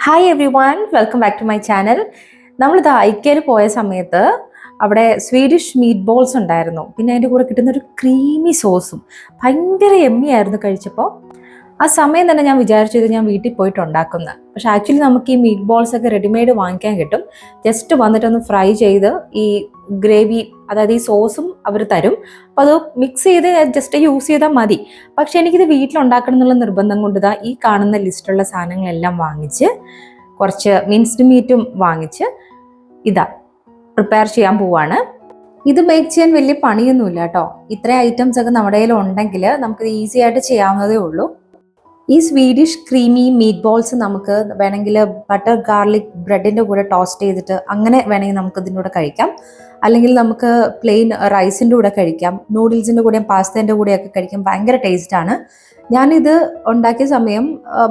Hi everyone, welcome back to my channel. നമ്മളിത് ഐക്കയിൽ പോയ സമയത്ത് അവിടെ സ്വീഡിഷ് മീറ്റ് ബോൾസ് ഉണ്ടായിരുന്നു. പിന്നെ അതിൻ്റെ കൂടെ കിട്ടുന്ന ഒരു ക്രീമി സോസും ഭയങ്കര എമ്മി ആയിരുന്നു കഴിച്ചപ്പോൾ. ആ സമയം തന്നെ ഞാൻ വിചാരിച്ചത് ഞാൻ വീട്ടിൽ പോയിട്ട് ഉണ്ടാക്കുന്നത്. പക്ഷെ ആക്ച്വലി നമുക്ക് ഈ മീറ്റ് ബോൾസ് ഒക്കെ റെഡിമെയ്ഡ് വാങ്ങിക്കാൻ കിട്ടും. ജസ്റ്റ് വന്നിട്ടൊന്ന് ഫ്രൈ ചെയ്ത് ഈ ഗ്രേവി, അതായത് ഈ സോസും അവർ തരും. അപ്പോൾ അത് മിക്സ് ചെയ്ത് ജസ്റ്റ് യൂസ് ചെയ്താൽ മതി. പക്ഷെ എനിക്കിത് വീട്ടിലുണ്ടാക്കണം എന്നുള്ള നിർബന്ധം കൊണ്ട് ഈ കാണുന്ന ലിസ്റ്റുള്ള സാധനങ്ങളെല്ലാം വാങ്ങിച്ച് കുറച്ച് മിൻസ്ഡ് മീറ്റും വാങ്ങിച്ച് പ്രിപ്പയർ ചെയ്യാൻ പോവാണ്. ഇത് മേക്ക് ചെയ്യാൻ വലിയ പണിയൊന്നുമില്ല കേട്ടോ. ഇത്രയും ഐറ്റംസ് ഒക്കെ നമ്മുടെ കയ്യിൽ ഉണ്ടെങ്കിൽ നമുക്കിത് ഈസി ആയിട്ട് ചെയ്യാവുന്നതേ ഉള്ളൂ. ഈ സ്വീഡിഷ് ക്രീമി മീറ്റ് ബോൾസ് നമുക്ക് വേണമെങ്കിൽ ബട്ടർ ഗാർലിക് ബ്രെഡിൻ്റെ കൂടെ ടോസ്റ്റ് ചെയ്തിട്ട് അങ്ങനെ വേണമെങ്കിൽ നമുക്ക് ഇതിൻ്റെ കൂടെ കഴിക്കാം. അല്ലെങ്കിൽ നമുക്ക് പ്ലെയിൻ റൈസിൻ്റെ കൂടെ കഴിക്കാം, നൂഡിൽസിൻ്റെ കൂടെയും പാസ്തേൻ്റെ കൂടെയൊക്കെ കഴിക്കാം. ഭയങ്കര ടേസ്റ്റാണ്. ഞാനിത് ഉണ്ടാക്കിയ സമയം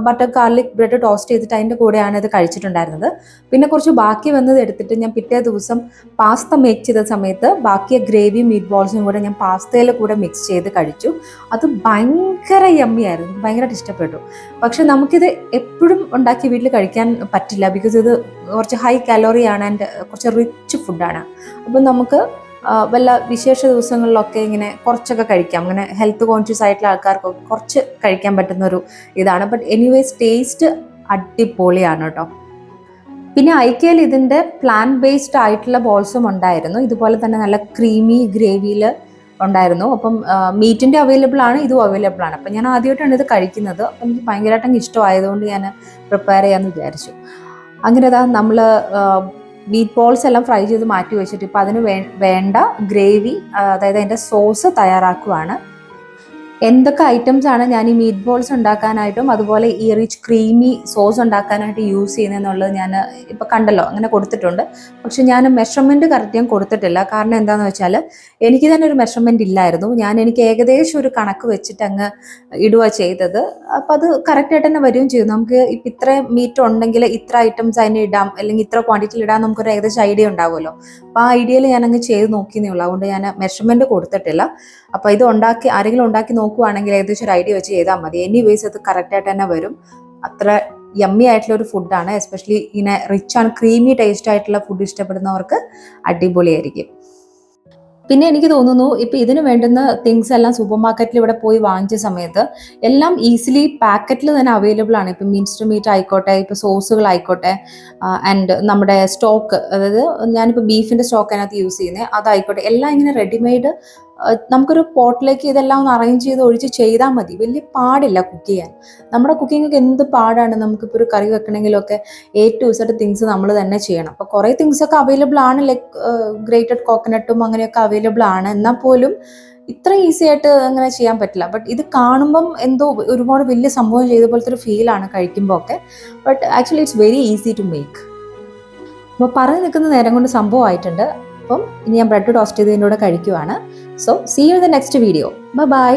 ബട്ടർ ഗാർലിക് ബ്രെഡ് ടോസ്റ്റ് ചെയ്തിട്ട് അതിൻ്റെ കൂടെയാണ് ഇത് കഴിച്ചിട്ടുണ്ടായിരുന്നത്. പിന്നെ കുറച്ച് ബാക്കി വന്നത് എടുത്തിട്ട് ഞാൻ പിറ്റേ ദിവസം പാസ്ത മേക്ക് ചെയ്ത സമയത്ത് ബാക്കിയ ഗ്രേവി മീറ്റ് ബോൾസും കൂടെ ഞാൻ പാസ്തയിൽ കൂടെ മിക്സ് ചെയ്ത് കഴിച്ചു. അത് ഭയങ്കര യമ്മി ആയിരുന്നു, ഭയങ്കരമായിട്ട് ഇഷ്ടപ്പെട്ടു. പക്ഷെ നമുക്കിത് എപ്പോഴും ഉണ്ടാക്കി വീട്ടിൽ കഴിക്കാൻ പറ്റില്ല, ബിക്കോസ് ഇത് കുറച്ച് ഹൈ കാലോറി ആണ് ആൻഡ് കുറച്ച് റിച്ച് ഫുഡാണ്. അപ്പം നമുക്ക് വല്ല വിശേഷ ദിവസങ്ങളിലൊക്കെ ഇങ്ങനെ കുറച്ചൊക്കെ കഴിക്കാം. അങ്ങനെ ഹെൽത്ത് കോൺഷ്യസ് ആയിട്ടുള്ള ആൾക്കാർക്ക് കുറച്ച് കഴിക്കാൻ പറ്റുന്നൊരു ഇതാണ്. ബട്ട് എനിവേസ് ടേസ്റ്റ് അടിപൊളിയാണ് കേട്ടോ. പിന്നെ ഐക്കയിൽ ഇതിൻ്റെ പ്ലാന്റ് ബേസ്ഡ് ആയിട്ടുള്ള ബോൾസും ഉണ്ടായിരുന്നു. ഇതുപോലെ തന്നെ നല്ല ക്രീമി ഗ്രേവിയിൽ ഉണ്ടായിരുന്നു. അപ്പം മീറ്റിൻ്റെ അവൈലബിൾ ആണ്, ഇതും അവൈലബിൾ ആണ്. അപ്പം ഞാൻ ആദ്യമായിട്ടാണ് ഇത് കഴിക്കുന്നത്. അപ്പം എനിക്ക് ഭയങ്കരമായിട്ടും ഇഷ്ടമായതുകൊണ്ട് ഞാൻ പ്രിപ്പയർ ചെയ്യാമെന്ന് വിചാരിച്ചു. അങ്ങനെ നമ്മൾ മീറ്റ് ബോൾസ് എല്ലാം ഫ്രൈ ചെയ്ത് മാറ്റി വെച്ചിട്ട് ഇപ്പം അതിന് വേണ്ട ഗ്രേവി, അതായത് അതിൻ്റെ സോസ് തയ്യാറാക്കുവാണ്. എന്തൊക്കെ ഐറ്റംസ് ആണ് ഞാൻ ഈ മീറ്റ് ബോൾസ് ഉണ്ടാക്കാനായിട്ടും അതുപോലെ ഈ റിച്ച് ക്രീമി സോസ് ഉണ്ടാക്കാനായിട്ട് യൂസ് ചെയ്യുന്നതെന്നുള്ളത് ഞാൻ ഇപ്പോൾ കണ്ടല്ലോ, അങ്ങനെ കൊടുത്തിട്ടുണ്ട്. പക്ഷെ ഞാൻ മെഷർമെൻറ്റ് കറക്റ്റ് ഞാൻ കൊടുത്തിട്ടില്ല. കാരണം എന്താണെന്ന് വെച്ചാൽ എനിക്ക് തന്നെ ഒരു മെഷർമെൻറ്റ് ഇല്ലായിരുന്നു. എനിക്ക് ഏകദേശം ഒരു കണക്ക് വെച്ചിട്ട് അങ്ങ് ഇടുക ചെയ്തത്. അപ്പോൾ അത് കറക്റ്റായിട്ട് തന്നെ വരികയും ചെയ്തു. നമുക്ക് ഇപ്പം ഇത്ര മീറ്റ് ഉണ്ടെങ്കിൽ ഇത്ര ഐറ്റംസ് അതിന് ഇടാം, അല്ലെങ്കിൽ ഇത്ര ക്വാണ്ടിറ്റിയിൽ ഇടാം, നമുക്കൊരു ഏകദേശം ഐഡിയ ഉണ്ടാവുമല്ലോ. അപ്പോൾ ആ ഐഡിയയിൽ ഞാനങ്ങ് ചെയ്ത് നോക്കിയെന്നേ ഉള്ളൂ. അതുകൊണ്ട് ഞാൻ മെഷർമെൻറ്റ് കൊടുത്തിട്ടില്ല. അപ്പോൾ ഇത് ആരെങ്കിലും ഉണ്ടാക്കി നോക്കുവാണെങ്കിൽ ഏകദേശം ഒരു ഐഡിയ വെച്ച് ചെയ്താൽ മതി. എനിവേസ് അത് കറക്റ്റായിട്ട് തന്നെ വരും. അത്ര യമ്മി ആയിട്ടുള്ള ഒരു ഫുഡാണ്. എസ്പെഷ്യലി ഇങ്ങനെ റിച്ച് ആൻഡ് ക്രീമി ടേസ്റ്റ് ആയിട്ടുള്ള ഫുഡ് ഇഷ്ടപ്പെടുന്നവർക്ക് അടിപൊളിയായിരിക്കും. പിന്നെ എനിക്ക് തോന്നുന്നു ഇപ്പം ഇതിന് വേണ്ടുന്ന തിങ്സ് എല്ലാം സൂപ്പർ മാർക്കറ്റിൽ ഇവിടെ പോയി വാങ്ങിച്ച സമയത്ത് എല്ലാം ഈസിലി പാക്കറ്റിൽ തന്നെ അവൈലബിൾ ആണ്. ഇപ്പം മിൻസ്ഡ് മീറ്റ് ആയിക്കോട്ടെ, ഇപ്പോൾ സോസുകളായിക്കോട്ടെ, ആൻഡ് നമ്മുടെ സ്റ്റോക്ക്, അതായത് ഞാനിപ്പോൾ ബീഫിൻ്റെ സ്റ്റോക്ക് അതിനകത്ത് യൂസ് ചെയ്യുന്നത്, അതായിക്കോട്ടെ, എല്ലാം ഇങ്ങനെ റെഡിമെയ്ഡ്. നമുക്കൊരു പോട്ടിലേക്ക് ഇതെല്ലാം ഒന്ന് അറേഞ്ച് ചെയ്ത് ഒഴിച്ച് ചെയ്താൽ മതി. വലിയ പാടില്ല കുക്ക് ചെയ്യാൻ. നമ്മുടെ കുക്കിങ്ങൊക്കെ എന്ത് പാടാണ്. നമുക്കിപ്പോൾ ഒരു കറി വെക്കണമെങ്കിലൊക്കെ ടു Z തിങ്സ് നമ്മൾ തന്നെ ചെയ്യണം. അപ്പോൾ കുറേ തിങ്സൊക്കെ അവൈലബിൾ ആണ്, ലൈക്ക് ഗ്രേറ്റഡ് കോക്കനട്ടും അങ്ങനെയൊക്കെ അവൈലബിൾ ആണ്. എന്നാൽ പോലും ഇത്ര ഈസി ആയിട്ട് അങ്ങനെ ചെയ്യാൻ പറ്റില്ല. ബട്ട് ഇത് കാണുമ്പം എന്തോ ഒരുപാട് വലിയ സംഭവം ചെയ്ത പോലത്തെ ഒരു ഫീലാണ് കഴിക്കുമ്പോൾ ഒക്കെ. But actually it's very easy to make. അപ്പോൾ പറഞ്ഞു നിൽക്കുന്ന നേരം കൊണ്ട് സംഭവമായിട്ടുണ്ട്. അപ്പം ഇനി ഞാൻ ബ്രെഡ് ടോസ്റ്റ് ചെയ്തതിൻ്റെ കൂടെ കഴിക്കുവാണ്. So see you in the next video. By.